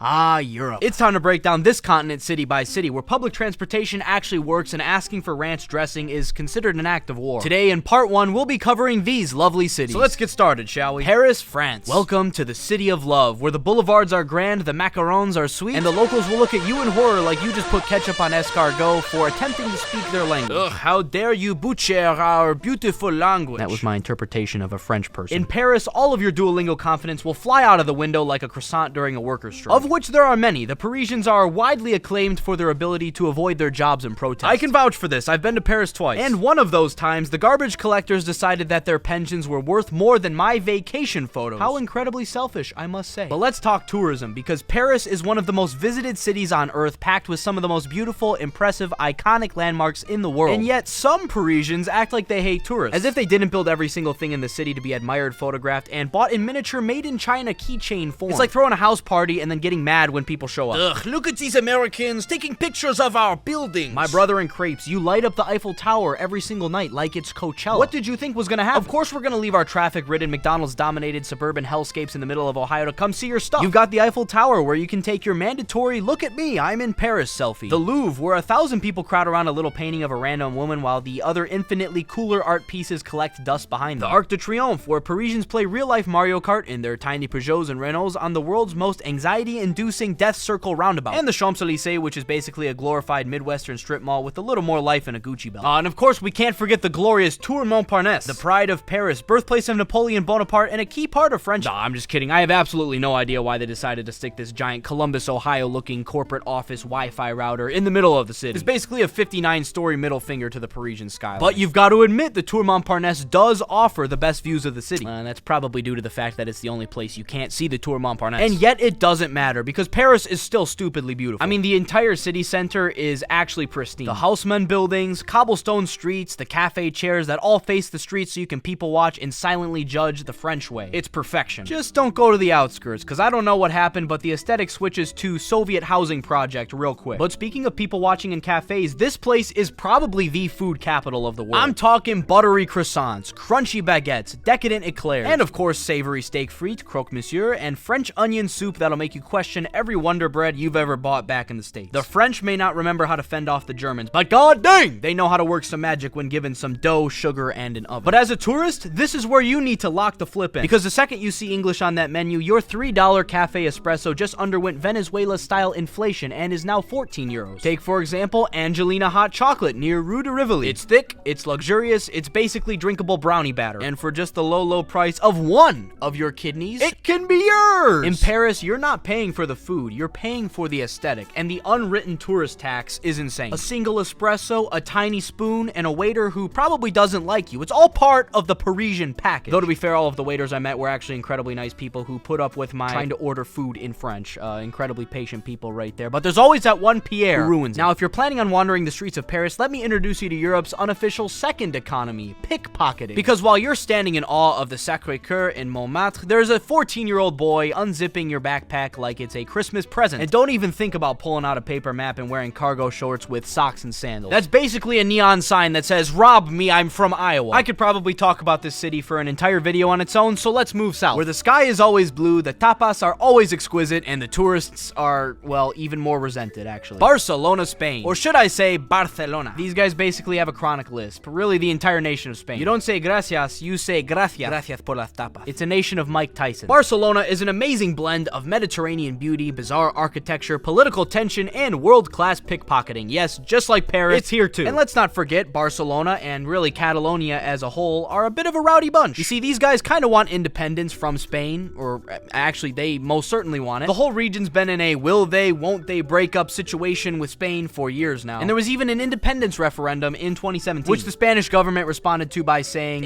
Ah, Europe. It's time to break down this continent city by city, where public transportation actually works and asking for ranch dressing is considered an act of war. Today, in part 1, we'll be covering these lovely cities. So let's get started, shall we? Paris, France. Welcome to the city of love, where the boulevards are grand, the macarons are sweet, and the locals will look at you in horror like you just put ketchup on escargot for attempting to speak their language. Ugh, how dare you butcher our beautiful language. That was my interpretation of a French person. In Paris, all of your Duolingo confidence will fly out of the window like a croissant during a workers' strike. Of which there are many. The Parisians are widely acclaimed for their ability to avoid their jobs and protest. I can vouch for this. I've been to Paris twice. And one of those times, the garbage collectors decided that their pensions were worth more than my vacation photos. How incredibly selfish, I must say. But let's talk tourism, because Paris is one of the most visited cities on earth, packed with some of the most beautiful, impressive, iconic landmarks in the world. And yet, some Parisians act like they hate tourists, as if they didn't build every single thing in the city to be admired, photographed, and bought in miniature made-in-China keychain form. It's like throwing a house party and then getting mad when people show up. Ugh, look at these Americans taking pictures of our buildings. My brother in crepes, you light up the Eiffel Tower every single night like it's Coachella. What did you think was gonna happen? Of course we're gonna leave our traffic-ridden, McDonald's-dominated suburban hellscapes in the middle of Ohio to come see your stuff. You've got the Eiffel Tower, where you can take your mandatory "look at me, I'm in Paris" selfie. The Louvre, where 1,000 people crowd around a little painting of a random woman while the other infinitely cooler art pieces collect dust behind them. The Arc de Triomphe, where Parisians play real-life Mario Kart in their tiny Peugeots and Renaults on the world's most anxiety-inducing death circle roundabout. And the Champs-Élysées, which is basically a glorified Midwestern strip mall with a little more life and a Gucci belt. And of course, we can't forget the glorious Tour Montparnasse, the pride of Paris, birthplace of Napoleon Bonaparte, and a key part of French. Nah, I'm just kidding. I have absolutely no idea why they decided to stick this giant Columbus, Ohio-looking corporate office Wi-Fi router in the middle of the city. It's basically a 59-story middle finger to the Parisian skyline. But you've got to admit, the Tour Montparnasse does offer the best views of the city. And that's probably due to the fact that it's the only place you can't see the Tour Montparnasse. And yet, it doesn't matter, because Paris is still stupidly beautiful. I mean, the entire city center is actually pristine. The Haussmann buildings, cobblestone streets, the cafe chairs that all face the street so you can people watch and silently judge the French way. It's perfection. Just don't go to the outskirts, because I don't know what happened, but the aesthetic switches to Soviet housing project real quick. But speaking of people watching in cafes, this place is probably the food capital of the world. I'm talking buttery croissants, crunchy baguettes, decadent eclairs, and of course savory steak frites, croque monsieur, and French onion soup that'll make you question every Wonder Bread you've ever bought back in the States. The French may not remember how to fend off the Germans, but god dang, they know how to work some magic when given some dough, sugar, and an oven. But as a tourist, this is where you need to lock the flip in, because the second you see English on that menu, your $3 cafe espresso just underwent Venezuela-style inflation and is now 14 euros. Take, for example, Angelina Hot Chocolate near Rue de Rivoli. It's thick, it's luxurious, it's basically drinkable brownie batter, and for just the low price of one of your kidneys, it can be yours! In Paris, you're not paying for the food, you're paying for the aesthetic, and the unwritten tourist tax is insane. A single espresso, a tiny spoon, and a waiter who probably doesn't like you. It's all part of the Parisian package. Though to be fair, all of the waiters I met were actually incredibly nice people who put up with my trying to order food in French. Incredibly patient people right there. But there's always that one Pierre who ruins it. Now, if you're planning on wandering the streets of Paris, let me introduce you to Europe's unofficial second economy, pickpocketing. Because while you're standing in awe of the Sacré-Cœur in Montmartre, there's a 14-year-old boy unzipping your backpack like it's a Christmas present. And don't even think about pulling out a paper map and wearing cargo shorts with socks and sandals. That's basically a neon sign that says, "Rob me, I'm from Iowa." I could probably talk about this city for an entire video on its own, so let's move south. Where the sky is always blue, the tapas are always exquisite, and the tourists are, well, even more resented, actually. Barcelona, Spain. Or should I say, Barcelona. These guys basically have a chronic lisp. Really, the entire nation of Spain. You don't say gracias, you say gracias. Gracias por las tapas. It's a nation of Mike Tyson. Barcelona is an amazing blend of Mediterranean beauty, bizarre architecture, political tension, and world-class pickpocketing. Yes, just like Paris, it's here too. And let's not forget, Barcelona, and really Catalonia as a whole, are a bit of a rowdy bunch. You see, these guys kind of want independence from Spain, or actually, they most certainly want it. The whole region's been in a will they, won't they break up situation with Spain for years now. And there was even an independence referendum in 2017, which the Spanish government responded to by saying,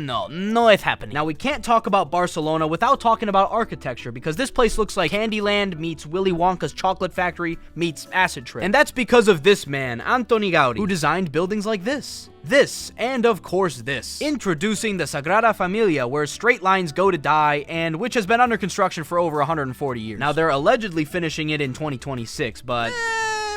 no it's happening. Now, we can't talk about Barcelona without talking about architecture, because this place looks like Candyland meets Willy Wonka's chocolate factory meets acid trip. And that's because of this man, Antoni Gaudi, who designed buildings like this, and of course this. Introducing the Sagrada Familia, where straight lines go to die, and which has been under construction for over 140 years. Now, they're allegedly finishing it in 2026, but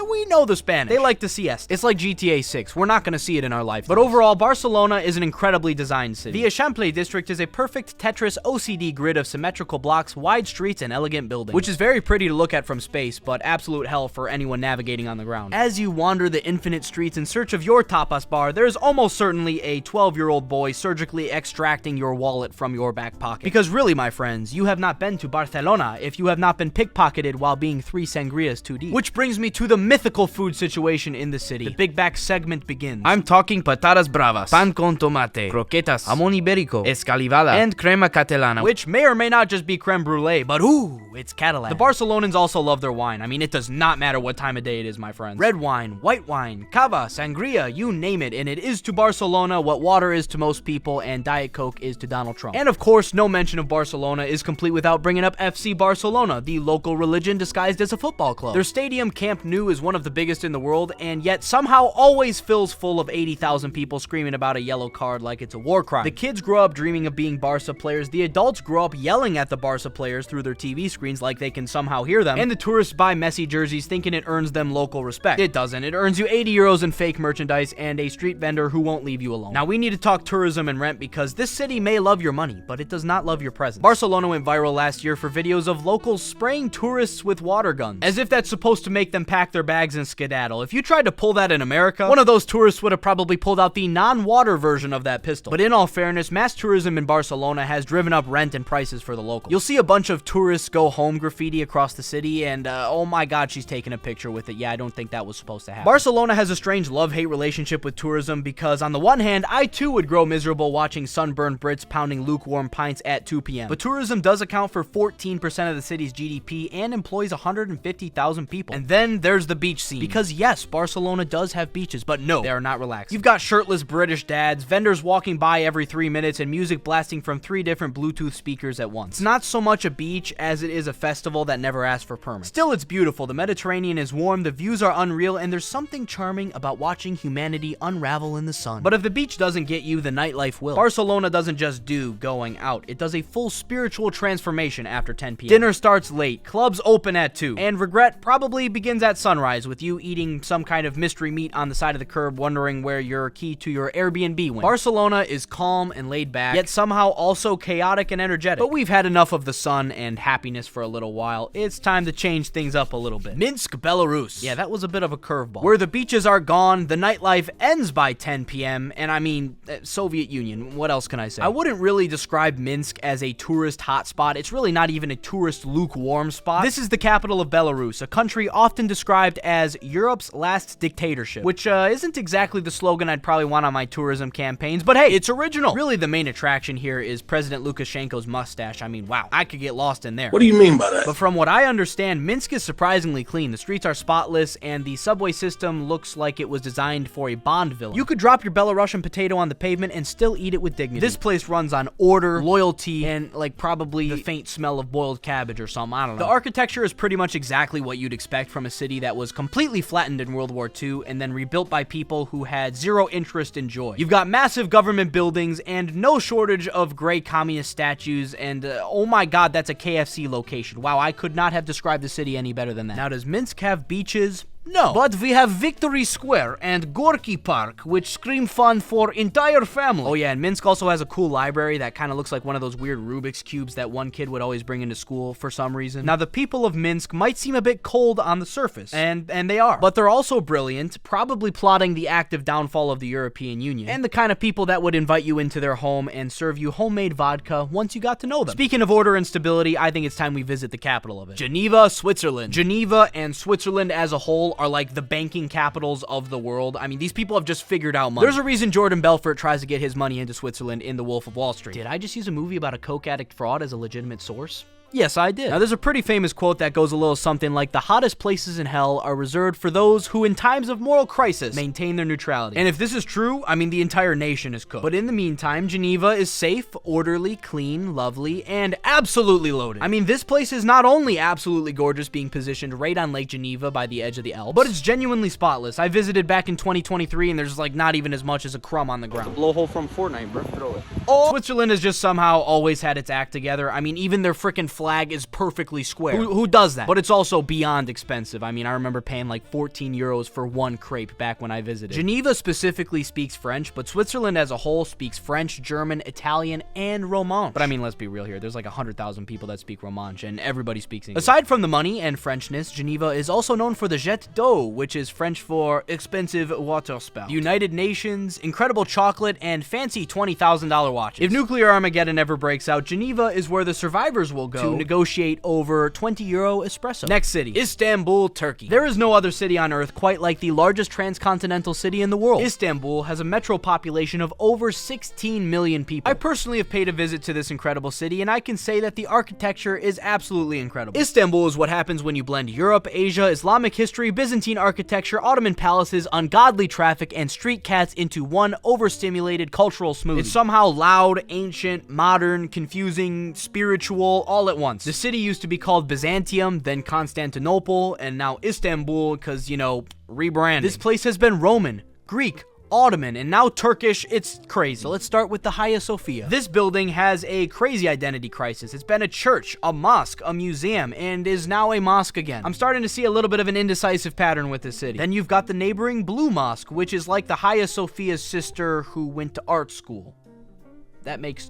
we know the Spanish. They like the siesta. It's like GTA 6. We're not gonna see it in our life. But overall, Barcelona is an incredibly designed city. The Eixample district is a perfect Tetris OCD grid of symmetrical blocks, wide streets, and elegant buildings, which is very pretty to look at from space, but absolute hell for anyone navigating on the ground. As you wander the infinite streets in search of your tapas bar, there's almost certainly a 12-year-old boy surgically extracting your wallet from your back pocket. Because really, my friends, you have not been to Barcelona if you have not been pickpocketed while being 3 sangrias too deep. Which brings me to the mythical food situation in the city. The Big Back segment begins. I'm talking patatas bravas, pan con tomate, croquetas, jamón ibérico, escalivada, and crema catalana, which may or may not just be creme brulee, but ooh, it's Catalan. The Barcelonans also love their wine. I mean, it does not matter what time of day it is, my friends. Red wine, white wine, cava, sangria, you name it, and it is to Barcelona what water is to most people and Diet Coke is to Donald Trump. And of course, no mention of Barcelona is complete without bringing up FC Barcelona, the local religion disguised as a football club. Their stadium, Camp Nou, is one of the biggest in the world, and yet somehow always fills full of 80,000 people screaming about a yellow card like it's a war crime. The kids grow up dreaming of being Barca players, the adults grow up yelling at the Barca players through their TV screens like they can somehow hear them, and the tourists buy Messi jerseys thinking it earns them local respect. It doesn't. It earns you 80 euros in fake merchandise and a street vendor who won't leave you alone. Now we need to talk tourism and rent because this city may love your money, but it does not love your presence. Barcelona went viral last year for videos of locals spraying tourists with water guns, as if that's supposed to make them pack their bags and skedaddle. If you tried to pull that in America, one of those tourists would have probably pulled out the non-water version of that pistol. But in all fairness, mass tourism in Barcelona has driven up rent and prices for the locals. You'll see a bunch of tourists go home graffiti across the city, and oh my god, she's taking a picture with it. Yeah, I don't think that was supposed to happen. Barcelona has a strange love-hate relationship with tourism because on the one hand, I too would grow miserable watching sunburned Brits pounding lukewarm pints at 2 p.m. But tourism does account for 14% of the city's GDP and employs 150,000 people. And then there's the beach scene. Because yes, Barcelona does have beaches, but no, they are not relaxed. You've got shirtless British dads, vendors walking by every 3 minutes, and music blasting from 3 different Bluetooth speakers at once. It's not so much a beach as it is a festival that never asked for permits. Still, it's beautiful. The Mediterranean is warm, the views are unreal, and there's something charming about watching humanity unravel in the sun. But if the beach doesn't get you, the nightlife will. Barcelona doesn't just do going out. It does a full spiritual transformation after 10 p.m. Dinner starts late, clubs open at 2, and regret probably begins at sunrise with you eating some kind of mystery meat on the side of the curb wondering where your key to your Airbnb went. Barcelona is calm and laid back, yet somehow also chaotic and energetic. But we've had enough of the sun and happiness for a little while. It's time to change things up a little bit. Minsk, Belarus. Yeah, that was a bit of a curveball. Where the beaches are gone, the nightlife ends by 10 p.m., and I mean, Soviet Union, what else can I say? I wouldn't really describe Minsk as a tourist hotspot. It's really not even a tourist lukewarm spot. This is the capital of Belarus, a country often described as Europe's last dictatorship, which isn't exactly the slogan I'd probably want on my tourism campaigns, but hey, it's original. Really, the main attraction here is President Lukashenko's mustache. I mean, wow, I could get lost in there. What do you mean by that? But from what I understand, Minsk is surprisingly clean. The streets are spotless, and the subway system looks like it was designed for a Bond villain. You could drop your Belarusian potato on the pavement and still eat it with dignity. This place runs on order, loyalty, and like probably the faint smell of boiled cabbage or something. I don't know. The architecture is pretty much exactly what you'd expect from a city that was completely flattened in World War II and then rebuilt by people who had zero interest in joy. You've got massive government buildings and no shortage of gray communist statues, and oh my god, that's a KFC location. Wow, I could not have described the city any better than that. Now, does Minsk have beaches? No, but we have Victory Square and Gorky Park, which scream fun for entire family. Oh yeah, and Minsk also has a cool library that kind of looks like one of those weird Rubik's Cubes that one kid would always bring into school for some reason. Now, the people of Minsk might seem a bit cold on the surface, and they are, but they're also brilliant, probably plotting the active downfall of the European Union, and the kind of people that would invite you into their home and serve you homemade vodka once you got to know them. Speaking of order and stability, I think it's time we visit the capital of it. Geneva, Switzerland. Geneva and Switzerland as a whole are like the banking capitals of the world. I mean, these people have just figured out money. There's a reason Jordan Belfort tries to get his money into Switzerland in The Wolf of Wall Street. Did I just use a movie about a coke addict fraud as a legitimate source? Yes, I did. Now, there's a pretty famous quote that goes a little something like, the hottest places in hell are reserved for those who, in times of moral crisis, maintain their neutrality. And if this is true, I mean, the entire nation is cooked. But in the meantime, Geneva is safe, orderly, clean, lovely, and absolutely loaded. I mean, this place is not only absolutely gorgeous, being positioned right on Lake Geneva by the edge of the Alps, but it's genuinely spotless. I visited back in 2023, and there's like not even as much as a crumb on the ground. Blowhole from Fortnite, bro. Throw it. Oh. Switzerland has just somehow always had its act together. I mean, even their freaking flag is perfectly square. Who does that? But it's also beyond expensive. I mean, I remember paying like 14 euros for one crepe back when I visited. Geneva specifically speaks French, but Switzerland as a whole speaks French, German, Italian, and Romansh. But I mean, let's be real here. There's like 100,000 people that speak Romansh, and everybody speaks English. Aside from the money and Frenchness, Geneva is also known for the jet d'eau, which is French for expensive water spout. United Nations, incredible chocolate, and fancy $20,000 watches. If nuclear Armageddon ever breaks out, Geneva is where the survivors will go to negotiate over 20 euro espresso. Next city, Istanbul, Turkey. There is no other city on earth quite like the largest transcontinental city in the world. Istanbul has a metro population of over 16 million people. I personally have paid a visit to this incredible city, and I can say that the architecture is absolutely incredible. Istanbul is what happens when you blend Europe, Asia, Islamic history, Byzantine architecture, Ottoman palaces, ungodly traffic, and street cats into one overstimulated cultural smoothie. It's somehow loud, ancient, modern, confusing, spiritual, all at once. The city used to be called Byzantium, then Constantinople, and now Istanbul, because, you know, rebranding. This place has been Roman, Greek, Ottoman, and now Turkish. It's crazy. So let's start with the Hagia Sophia. This building has a crazy identity crisis. It's been a church, a mosque, a museum, and is now a mosque again. I'm starting to see a little bit of an indecisive pattern with this city. Then you've got the neighboring Blue Mosque, which is like the Hagia Sophia's sister who went to art school. That makes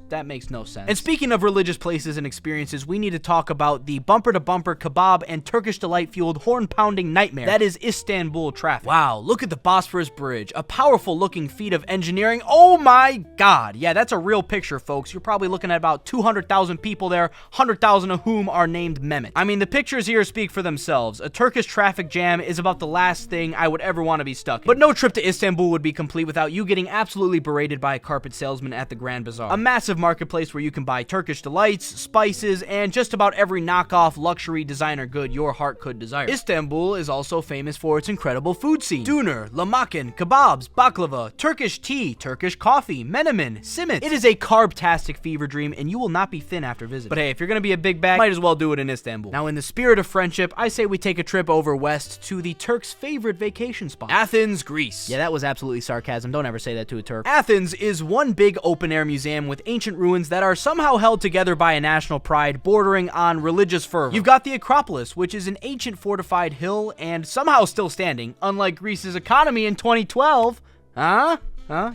no sense. And speaking of religious places and experiences, we need to talk about the bumper-to-bumper kebab and Turkish delight-fueled horn-pounding nightmare that is Istanbul traffic. Wow, look at the Bosphorus Bridge, a powerful-looking feat of engineering. Oh my god. Yeah, that's a real picture, folks. You're probably looking at about 200,000 people there, 100,000 of whom are named Mehmet. I mean, the pictures here speak for themselves. A Turkish traffic jam is about the last thing I would ever want to be stuck in. But no trip to Istanbul would be complete without you getting absolutely berated by a carpet salesman at the Grand Bazaar. A massive marketplace where you can buy Turkish delights, spices, and just about every knockoff luxury designer good your heart could desire. Istanbul is also famous for its incredible food scene. Döner, lahmacun, kebabs, baklava, Turkish tea, Turkish coffee, menemen, simit. It is a carb-tastic fever dream, and you will not be thin after visiting. But hey, if you're gonna be a big bag, might as well do it in Istanbul. Now, in the spirit of friendship, I say we take a trip over west to the Turks' favorite vacation spot, Athens, Greece. Yeah, that was absolutely sarcasm. Don't ever say that to a Turk. Athens is one big open-air museum with ancient ruins that are somehow held together by a national pride bordering on religious fervor. You've got the Acropolis, which is an ancient fortified hill and somehow still standing, unlike Greece's economy in 2012. Huh?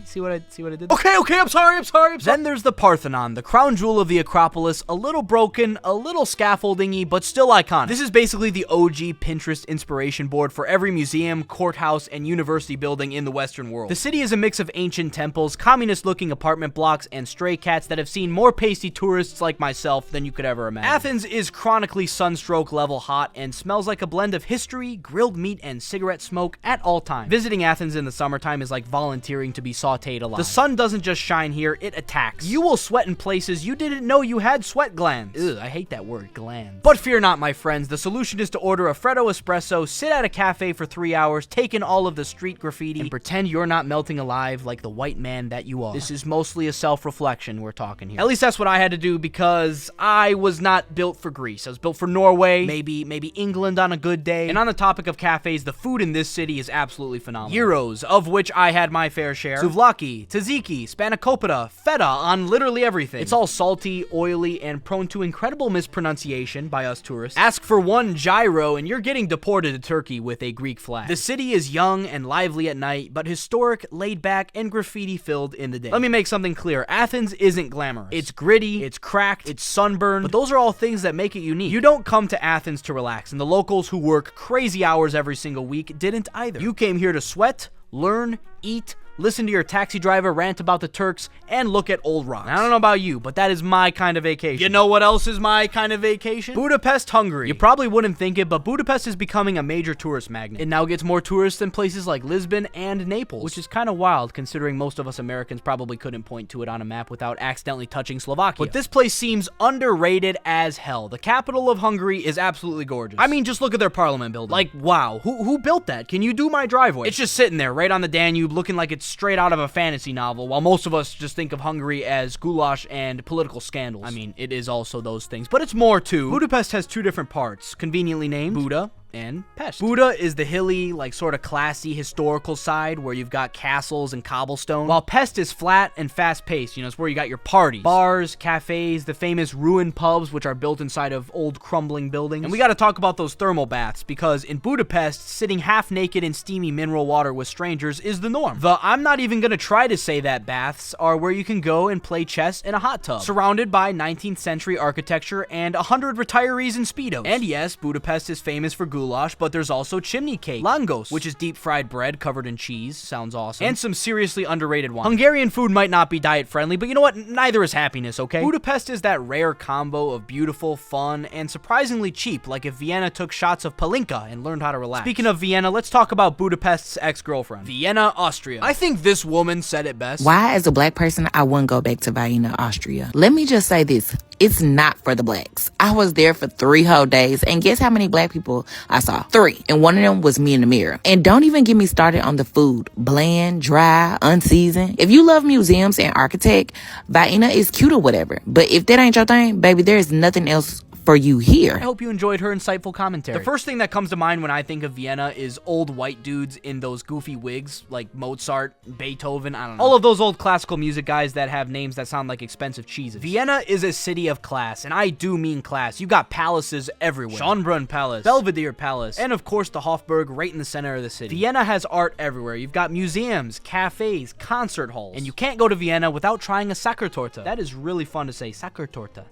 See what I did? Okay, I'm sorry. Then there's the Parthenon, the crown jewel of the Acropolis, a little broken, a little scaffolding-y, but still iconic. This is basically the OG Pinterest inspiration board for every museum, courthouse, and university building in the Western world. The city is a mix of ancient temples, communist-looking apartment blocks, and stray cats that have seen more pasty tourists like myself than you could ever imagine. Athens is chronically sunstroke-level hot and smells like a blend of history, grilled meat, and cigarette smoke at all times. Visiting Athens in the summertime is like volunteering to be sauteed alive. The sun doesn't just shine here, it attacks. You will sweat in places you didn't know you had sweat glands. Ugh, I hate that word, glands. But fear not, my friends. The solution is to order a Freddo espresso, sit at a cafe for 3 hours, take in all of the street graffiti, and pretend you're not melting alive like the white man that you are. This is mostly a self-reflection we're talking here. At least that's what I had to do because I was not built for Greece. I was built for Norway, maybe England on a good day. And on the topic of cafes, the food in this city is absolutely phenomenal. Gyros, of which I had my fair share. Souvlaki, tzatziki, spanakopita, feta on literally everything. It's all salty, oily, and prone to incredible mispronunciation by us tourists. Ask for one gyro and you're getting deported to Turkey with a Greek flag. The city is young and lively at night, but historic, laid back, and graffiti-filled in the day. Let me make something clear. Athens isn't glamorous. It's gritty, it's cracked, it's sunburned, but those are all things that make it unique. You don't come to Athens to relax, and the locals who work crazy hours every single week didn't either. You came here to sweat, learn, eat, listen to your taxi driver rant about the Turks, and look at old rocks. Now, I don't know about you, but that is my kind of vacation. You know what else is my kind of vacation? Budapest, Hungary. You probably wouldn't think it, but Budapest is becoming a major tourist magnet. It now gets more tourists than places like Lisbon and Naples, which is kind of wild considering most of us Americans probably couldn't point to it on a map without accidentally touching Slovakia. But this place seems underrated as hell. The capital of Hungary is absolutely gorgeous. I mean, just look at their parliament building. Like, wow, who built that? Can you do my driveway? It's just sitting there right on the Danube looking like it's straight out of a fantasy novel, while most of us just think of Hungary as goulash and political scandals. I mean, it is also those things, but it's more too. Budapest has two different parts, conveniently named Buda and Pest. Buda is the hilly, like sort of classy historical side where you've got castles and cobblestone, while Pest is flat and fast-paced. You know, it's where you got your parties, bars, cafes, the famous ruined pubs, which are built inside of old crumbling buildings. And we got to talk about those thermal baths, because in Budapest, sitting half naked in steamy mineral water with strangers is the norm. I'm not even gonna try to say that baths are where you can go and play chess in a hot tub, surrounded by 19th century architecture and 100 retirees in Speedos. And yes, Budapest is famous for goulash, but there's also chimney cake, langos, which is deep fried bread covered in cheese, sounds awesome, and some seriously underrated wine. Hungarian food might not be diet friendly, but you know what? Neither is happiness, okay? Budapest is that rare combo of beautiful, fun, and surprisingly cheap, like if Vienna took shots of palinka and learned how to relax. Speaking of Vienna, let's talk about Budapest's ex-girlfriend, Vienna, Austria. I think this woman said it best. Why, as a black person, I wouldn't go back to Vienna, Austria? Let me just say this. It's not for the blacks. I was there for 3 whole days, and guess how many black people I saw? 3. And one of them was me in the mirror. And don't even get me started on the food. Bland, dry, unseasoned. If you love museums and architect, Vienna is cute or whatever. But if that ain't your thing, baby, there's nothing else for you here. I hope you enjoyed her insightful commentary. The first thing that comes to mind when I think of Vienna is old white dudes in those goofy wigs, like Mozart, Beethoven, I don't know. All of those old classical music guys that have names that sound like expensive cheeses. Vienna is a city of class, and I do mean class. You got palaces everywhere. Schönbrunn Palace, Belvedere Palace, and of course the Hofburg right in the center of the city. Vienna has art everywhere. You've got museums, cafes, concert halls, and you can't go to Vienna without trying a Sachertorte. That is really fun to say. Sachertorte.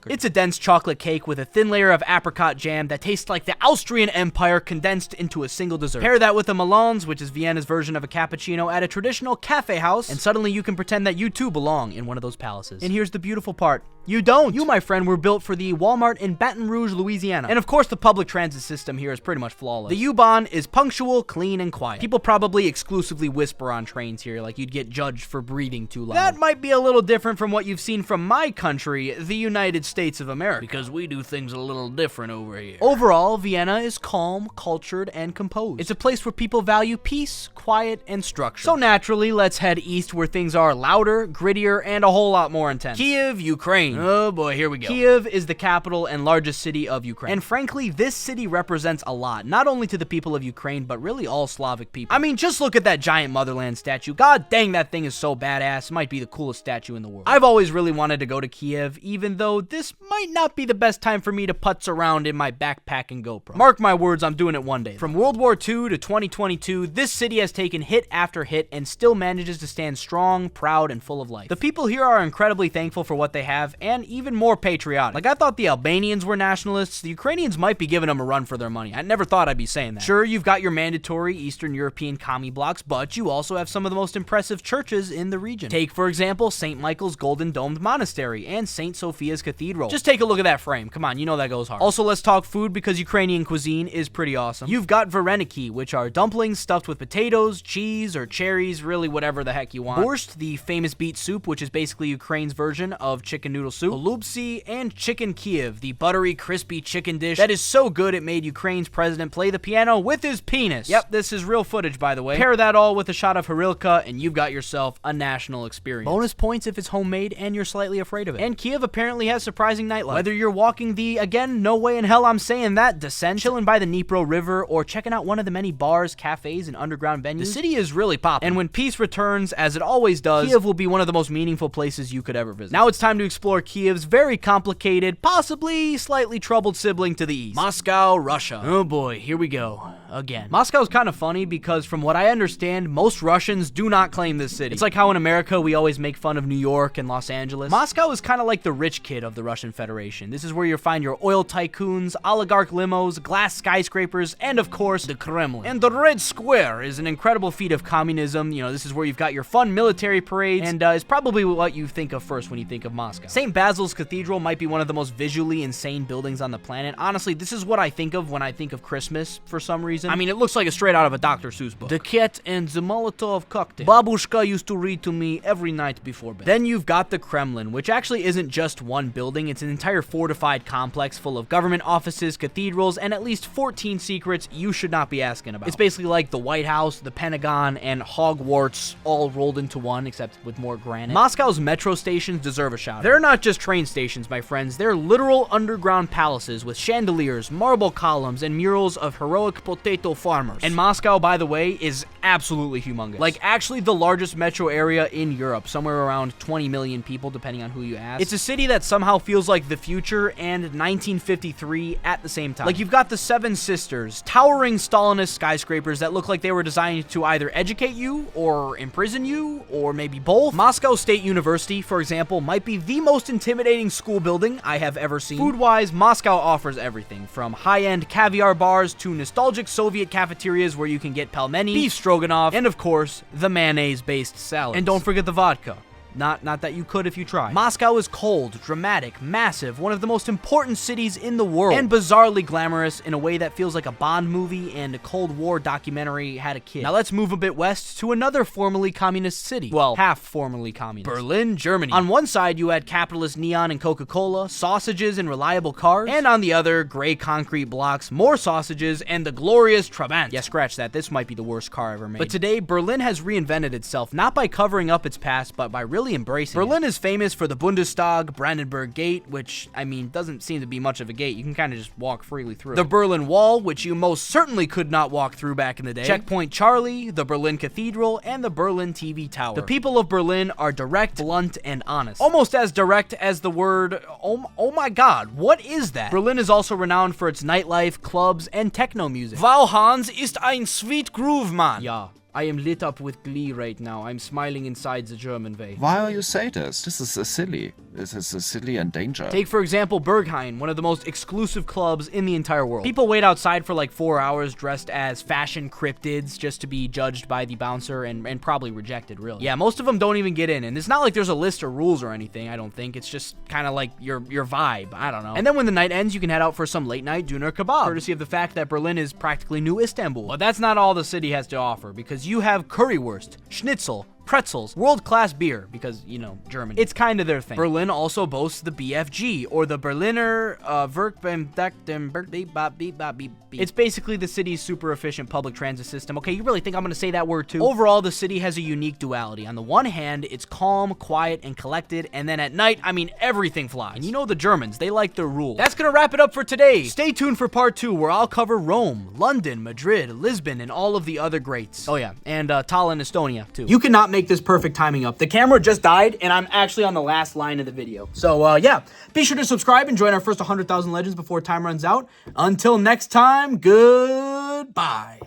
It's a dense chocolate cake with a thin layer of apricot jam that tastes like the Austrian Empire condensed into a single dessert. Pair that with a Malons, which is Vienna's version of a cappuccino, at a traditional cafe house, and suddenly you can pretend that you too belong in one of those palaces. And here's the beautiful part. You don't. You, my friend, were built for the Walmart in Baton Rouge, Louisiana. And of course, the public transit system here is pretty much flawless. The U-Bahn is punctual, clean, and quiet. People probably exclusively whisper on trains here, like you'd get judged for breathing too loud. That might be a little different from what you've seen from my country, the United States of America, because we do things a little different over here. Overall, Vienna is calm, cultured, and composed. It's a place where people value peace, quiet, and structure. So naturally, let's head east where things are louder, grittier, and a whole lot more intense. Kyiv, Ukraine. Oh boy, here we go. Kyiv is the capital and largest city of Ukraine. And frankly, this city represents a lot, not only to the people of Ukraine, but really all Slavic people. I mean, just look at that giant motherland statue. God dang, that thing is so badass. It might be the coolest statue in the world. I've always really wanted to go to Kyiv, even though this might not be the best time for me to putz around in my backpack and GoPro. Mark my words, I'm doing it one day. From World War II to 2022, this city has taken hit after hit and still manages to stand strong, proud, and full of life. The people here are incredibly thankful for what they have, and even more patriotic. Like, I thought the Albanians were nationalists. The Ukrainians might be giving them a run for their money. I never thought I'd be saying that. Sure, you've got your mandatory Eastern European commie blocks, but you also have some of the most impressive churches in the region. Take, for example, St. Michael's Golden Domed Monastery and St. Sophia's Cathedral. Just take a look at that frame. Come on, you know that goes hard. Also, let's talk food, because Ukrainian cuisine is pretty awesome. You've got vareniki, which are dumplings stuffed with potatoes, cheese, or cherries, really whatever the heck you want. Borscht, the famous beet soup, which is basically Ukraine's version of chicken noodle soup. Golubtsi, and chicken Kyiv, the buttery, crispy chicken dish that is so good it made Ukraine's president play the piano with his penis. Yep, this is real footage, by the way. Pair that all with a shot of Harilka, and you've got yourself a national experience. Bonus points if it's homemade and you're slightly afraid of it. And Kyiv apparently has surprising nightlife. Whether you're walking the, again, no way in hell I'm saying that, descent, chilling by the Dnipro River, or checking out one of the many bars, cafes, and underground venues, the city is really popping. And when peace returns, as it always does, Kyiv will be one of the most meaningful places you could ever visit. Now it's time to explore Kyiv's very complicated, possibly slightly troubled sibling to the east, Moscow, Russia. Oh boy, here we go. Again. Moscow's kind of funny because from what I understand, most Russians do not claim this city. It's like how in America we always make fun of New York and Los Angeles. Moscow is kind of like the rich kid of the Russian Federation. This is where you'll find your oil tycoons, oligarch limos, glass skyscrapers, and of course, the Kremlin. And the Red Square is an incredible feat of communism. You know, this is where you've got your fun military parades, and is probably what you think of first when you think of Moscow. St. Basil's Cathedral might be one of the most visually insane buildings on the planet. Honestly, this is what I think of when I think of Christmas for some reason. reason. I mean, it looks like a straight out of a Dr. Seuss book. The Cat and the Molotov Cocktail. Babushka used to read to me every night before bed. Then you've got the Kremlin, which actually isn't just one building. It's an entire fortified complex full of government offices, cathedrals, and at least 14 secrets you should not be asking about. It's basically like the White House, the Pentagon, and Hogwarts all rolled into one, except with more granite. Moscow's metro stations deserve a shout. They're not just train stations, my friends. They're literal underground palaces with chandeliers, marble columns, and murals of heroic potato farmers. And Moscow, by the way, is absolutely humongous. Like, actually the largest metro area in Europe, somewhere around 20 million people, depending on who you ask. It's a city that somehow feels like the future and 1953 at the same time. Like, you've got the Seven Sisters, towering Stalinist skyscrapers that look like they were designed to either educate you or imprison you, or maybe both. Moscow State University, for example, might be the most intimidating school building I have ever seen. Food-wise, Moscow offers everything, from high-end caviar bars to nostalgic Soviet cafeterias where you can get pelmeni, beef stroganoff, and of course, the mayonnaise-based salad. And don't forget the vodka. Not that you could if you tried. Moscow is cold, dramatic, massive, one of the most important cities in the world, and bizarrely glamorous in a way that feels like a Bond movie and a Cold War documentary had a kid. Now let's move a bit west to another formerly communist city. Well, half formerly communist. Berlin, Germany. On one side, you had capitalist neon and Coca-Cola, sausages and reliable cars, and on the other, gray concrete blocks, more sausages, and the glorious Trabant. Yeah, scratch that. This might be the worst car ever made. But today, Berlin has reinvented itself, not by covering up its past, but by really embracing Berlin is famous for the Bundestag, Brandenburg Gate, which, I mean, doesn't seem to be much of a gate. You can kind of just walk freely through. The Berlin Wall, which you most certainly could not walk through back in the day. Checkpoint Charlie, the Berlin Cathedral, and the Berlin TV Tower. The people of Berlin are direct, blunt, and honest. Almost as direct as the word, oh my god, what is that? Berlin is also renowned for its nightlife, clubs, and techno music. Wow, Hans ist ein sweet groove, man. Yeah. I am lit up with glee right now. I'm smiling inside the German way. Why are you say this? This is silly. This is silly and danger. Take, for example, Berghain, one of the most exclusive clubs in the entire world. People wait outside for like 4 hours dressed as fashion cryptids just to be judged by the bouncer and probably rejected, really. Yeah, most of them don't even get in, and it's not like there's a list of rules or anything, I don't think. It's just kind of like your vibe. I don't know. And then when the night ends, you can head out for some late-night doner kebab, courtesy of the fact that Berlin is practically new Istanbul. But that's not all the city has to offer, because you have currywurst, schnitzel, pretzels, world-class beer, because, you know, Germany. It's kind of their thing. Berlin also boasts the BFG, or the Berliner Verkehrsbetrieb. It's basically the city's super efficient public transit system. Okay, you really think I'm gonna say that word too? Overall, the city has a unique duality. On the one hand, it's calm, quiet, and collected, and then at night, I mean, everything flies. And you know the Germans, they like their rules. That's gonna wrap it up for today. Stay tuned for part 2, where I'll cover Rome, London, Madrid, Lisbon, and all of the other greats. Oh yeah, and Tallinn, Estonia, too. You cannot make this perfect timing up. The camera just died, and I'm actually on the last line of the video. So, yeah, be sure to subscribe and join our first 100,000 legends before time runs out. Until next time, goodbye.